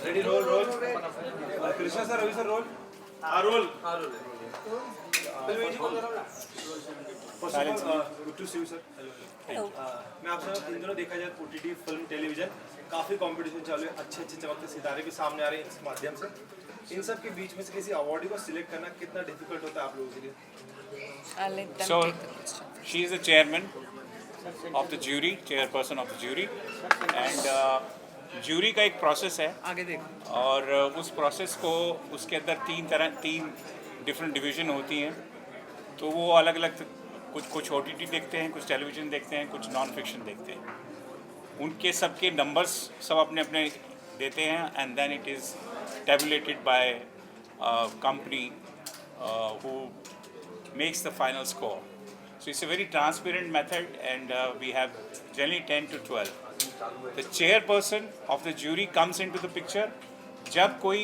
Ready, roll, roll. Krishna sir, Ravi sir, roll. Roll. First of all, good to see you, sir. Hello. मैं आपसे इन दिनों देखा जाए OTT film television काफ़ी competition चालू है, अच्छे अच्छे चमकते सितारे भी सामने आ रहे हैं इस माध्यम से। इन सब के बीच में से किसी अवार्डी को सिलेक्ट करना कितना डिफिकल्ट होता है आप लोगों के लिए? I'll let them So, take the question. she is the chairman of the jury, chairperson of the jury, and jury का एक process है आगे देखो। और उस process को उसके अंदर तीन different division होती हैं, तो वो अलग अलग कुछ OTT देखते हैं, कुछ टेलीविज़न देखते हैं, कुछ नॉन फिक्शन देखते हैं। उनके सबके नंबर्स सब अपने अपने देते हैं and then it is tabulated by company who makes the final score. So it's a very transparent method and we have generally 10 to 12. The chairperson of the jury comes into the picture. जब कोई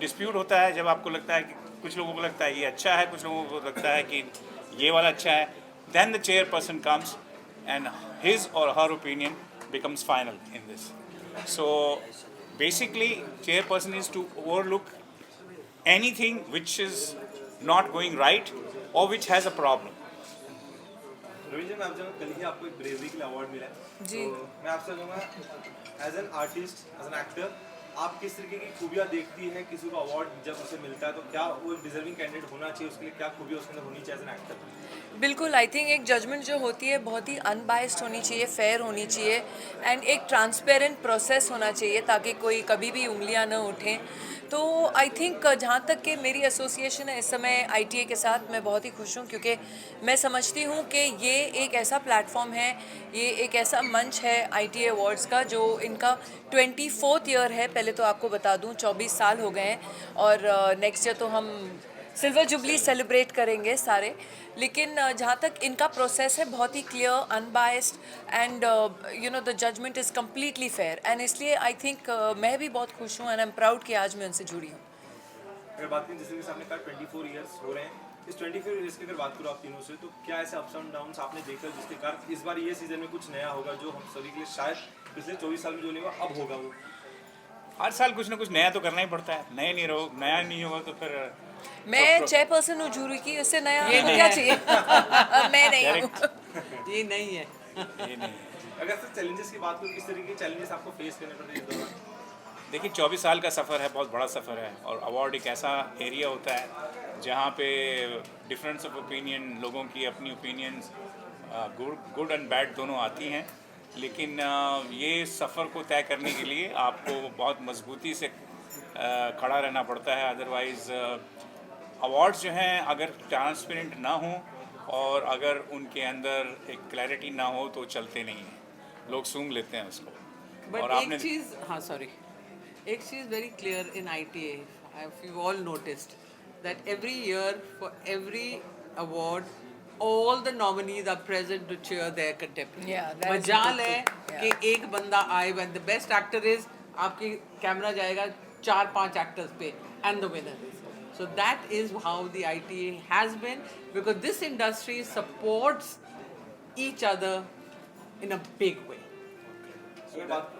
dispute होता है, जब आपको लगता है कि कुछ लोगों को लगता है ये अच्छा है, कुछ लोगों को लगता है कि ये वाला अच्छा है, then the chairperson comes and his or her opinion becomes final in this. So basically chairperson is to overlook anything which is not going right or which has a problem. Ravi ji, मैं आपसे कल ही आपको एक ब्रेवरी के लिए award मिला है, जी। तो मैं आपसे कहूँगा as an artist, as an actor, आप किस तरीके की खूबियाँ देखती हैं किसी को अवार्ड जब उसे मिलता है, तो क्या वो एक डिजर्विंग कैंडिडेट होना चाहिए, उसके लिए क्या खूबियाँ उसके अंदर होनी चाहिए एज एन एक्टर? बिल्कुल, आई थिंक एक जजमेंट जो होती है बहुत ही अनबायस्ड होनी चाहिए, फेयर होनी चाहिए एंड एक ट्रांसपेरेंट प्रोसेस होना चाहिए ताकि कोई कभी भी उंगलियां न उठें। तो आई थिंक जहाँ तक कि मेरी एसोसिएशन है इस समय ITA के साथ, मैं बहुत ही खुश हूँ क्योंकि मैं समझती हूँ कि ये एक ऐसा प्लेटफॉर्म है, ये एक ऐसा मंच है ITA अवार्ड्स का जो इनका 24th ईयर है। पहले तो आपको बता दूँ 24 साल हो गए हैं और नेक्स्ट ईयर तो हम सिल्वर जुबली सेलिब्रेट करेंगे सारे। लेकिन जहाँ तक इनका प्रोसेस है बहुत ही clear, unbiased and you know the judgement is completely fair and इसलिए आई थिंक मैं भी बहुत खुश हूँ एंड आई एम प्राउड कि आज मैं उनसे जुड़ी हूँ। अगर बात करें जैसे कि सामने कहा 24 इयर्स हो रहे हैं, इस 24 इयर्स की अगर बात करो आप तीनों से, तो क्या ऐसे अप्स एंड डाउन्स आपने देखा जिसके कारण इस बार ये सीजन में कुछ नया होगा जो हम सभी के लिए शायद पिछले 24 साल में जो नहीं हुआ अब होगा? वो हर साल कुछ ना कुछ नया तो करना ही पड़ता है, नया नहीं होगा तो फिर मैं चेयरपर्सन हूँ जूरी की, उससे नया क्या चाहिए? मैं नहीं हूँ। ये नहीं है। ये नहीं है। अगर सिर्फ चैलेंजेस की बात करो, किस तरीके के चैलेंजेस आपको फेस करने पड़ते हैं इस दौरान? देखिए 24 साल का सफ़र है, बहुत बड़ा सफ़र है और अवार्ड एक ऐसा एरिया होता है जहाँ पे डिफरेंस ऑफ ओपिनियन, लोगों की अपनी ओपिनियंस गुड एंड बैड दोनों आती हैं, लेकिन ये सफ़र को तय करने के लिए आपको बहुत मजबूती से खड़ा रहना पड़ता है। अदरवाइज़ अवार्ड्स जो हैं अगर ट्रांसपेरेंट ना हों और अगर उनके अंदर एक क्लैरिटी ना हो तो चलते नहीं हैं, लोग सूंघ लेते हैं उसको। बट और एक चीज़, हाँ सॉरी, एक चीज़ very clear in ITA, if you all noticed that every year for every award all the nominees are present to cheer their contemporaries. Yeah, that is मजाल है beautiful. कि एक बंदा आए, when the best actor is, आपकी camera जाएगा 4-5 actors पे and the winner is. So that is how the ITA has been, because this industry supports each other in a big way. अगर बात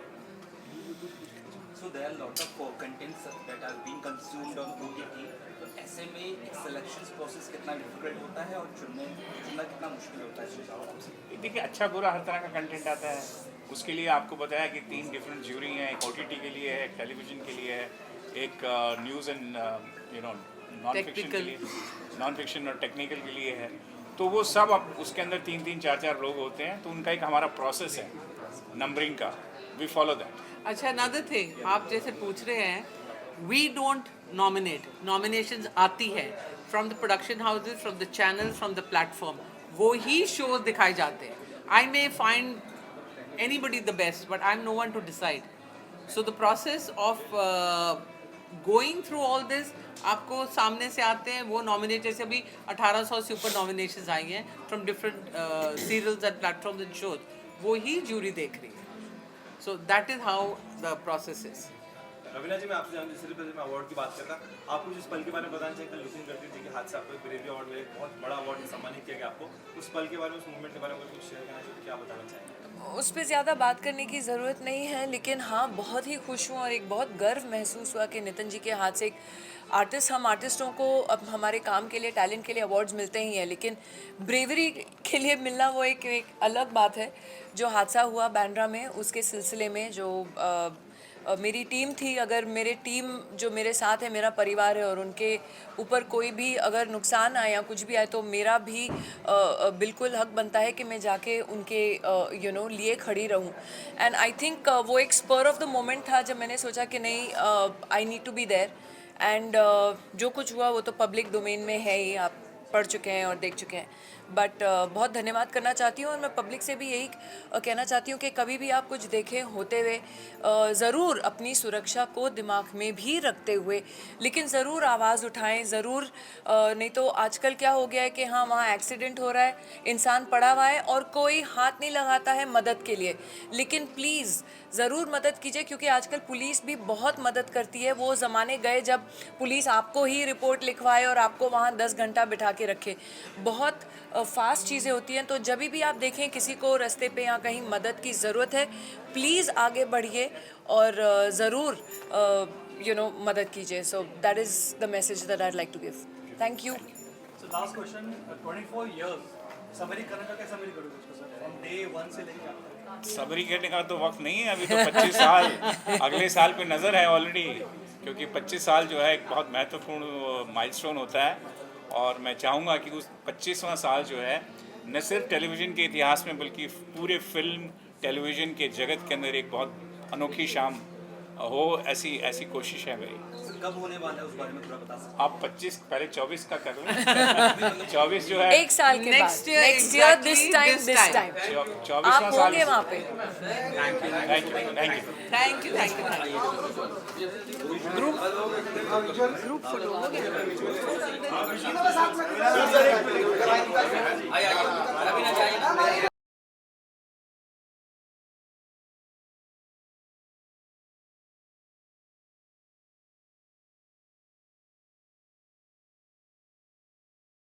So there are a lot of contents that are being consumed on OTT. तो ऐसे में एक selection process कितना difficult होता है और चुनना कितना मुश्किल होता है? देखिए अच्छा बुरा हर तरह का कंटेंट आता है, उसके लिए आपको बताया कि 3 डिफरेंट ज्यूरी हैं, एक OTT के लिए है, एक टेलीविज़न के लिए है, एक news and you no non fiction के लिए, नॉन फिक्शन और टेक्निकल के लिए है। तो वो सब अब उसके अंदर 3-3, 4-4 लोग होते हैं, तो उनका एक हमारा प्रोसेस है नंबरिंग का, वी फॉलो दैट। अच्छा, अनदर थिंग, आप जैसे पूछ रहे हैं, वी डोंट नॉमिनेट, नॉमिनेशंस आती है from the production houses, from the channel, from the platform, वो ही शोज दिखाए जाते हैं। I may find anybody the best but I am no one to decide. So the process of going through all this, आपको सामने से आते हैं वो नॉमिनेट, जैसे अभी 1800 से ऊपर नॉमिनेशंस आई हैं from different serials and platforms and shows, वो ही जूरी देख रही है। So that is how the process is. Raveena जी, मैं आपसे जानूँ, जिस तरह से मैं अवार्ड की बात करता, आपको जिस पल के बारे में बताना चाहिए, कल लुकिंग करती थी कि हाथ से आपको एक ब्रेवरी अवार्ड में एक बहुत बड़ा अवार्ड सम्मानित किया गया आपको, उस पल के बारे में, उस मूवमेंट के बारे में अगर कुछ शेयर करना चाहिए तो क्या बताना चाहेंगे? उस पे ज़्यादा बात करने की ज़रूरत नहीं है, लेकिन हाँ, बहुत ही खुश हूँ और एक बहुत गर्व महसूस हुआ कि नितिन जी के हाथ से एक आर्टिस्ट, हम आर्टिस्टों को अब हमारे काम के लिए, टैलेंट के लिए अवार्ड्स मिलते ही हैं, लेकिन ब्रेवरी के लिए मिलना वो एक अलग बात है। जो हादसा हुआ बांद्रा में, उसके सिलसिले में जो मेरी टीम थी, अगर मेरे टीम जो मेरे साथ है, मेरा परिवार है, और उनके ऊपर कोई भी अगर नुकसान आए या कुछ भी आए, तो मेरा भी बिल्कुल हक बनता है कि मैं जाके उनके लिए खड़ी रहूं। एंड आई थिंक वो एक स्पर ऑफ द मोमेंट था जब मैंने सोचा कि नहीं, I need to be there. And जो कुछ हुआ वो तो पब्लिक डोमेन में है ही, आप पढ़ चुके हैं और देख चुके हैं। बट बहुत धन्यवाद करना चाहती हूँ, और मैं पब्लिक से भी यही कहना चाहती हूँ कि कभी भी आप कुछ देखें होते हुए, ज़रूर अपनी सुरक्षा को दिमाग में भी रखते हुए, लेकिन ज़रूर आवाज़ उठाएं, ज़रूर। नहीं तो आजकल क्या हो गया है कि हाँ, वहाँ एक्सीडेंट हो रहा है, इंसान पड़ा हुआ है और कोई हाथ नहीं लगाता है मदद के लिए। लेकिन प्लीज़ ज़रूर मदद कीजिए, क्योंकि आजकल पुलिस भी बहुत मदद करती है। वो ज़माने गए जब पुलिस आपको ही रिपोर्ट लिखवाए और आपको वहाँ 10 घंटा बिठा के रखे। बहुत फास्ट चीज़ें होती हैं। तो जब भी आप देखें किसी को रास्ते पे या कहीं मदद की ज़रूरत है, प्लीज़ आगे बढ़िए और ज़रूर मदद कीजिए। So that is the message that I like to give. Thank you. So last question, 24 years, summary करने का क्या समरी करोगे उसको सर? From day 1 से लेके अब तक। सबरी करने का तो वक्त नहीं है अभी, तो 25 साल अगले साल पे नज़र है ऑलरेडी, क्योंकि 25 साल जो है एक बहुत महत्वपूर्ण माइलस्टोन होता है। और मैं चाहूँगा कि उस 25वां साल जो है न सिर्फ टेलीविज़न के इतिहास में, बल्कि पूरे फिल्म टेलीविज़न के जगत के अंदर एक बहुत अनोखी शाम हो, ऐसी कोशिश है मेरी। सर कब होने वाला है उस बारे में थोड़ा बता सकते आप 25 पहले 24 का कर लें। 24 जो है एक साल के Next बाद, year, next year, exactly this time, this this time. Time 24वां आप साल। होंगे वहाँ पे। Thank you, thank you. Thank you, thank you, thank you. Group photo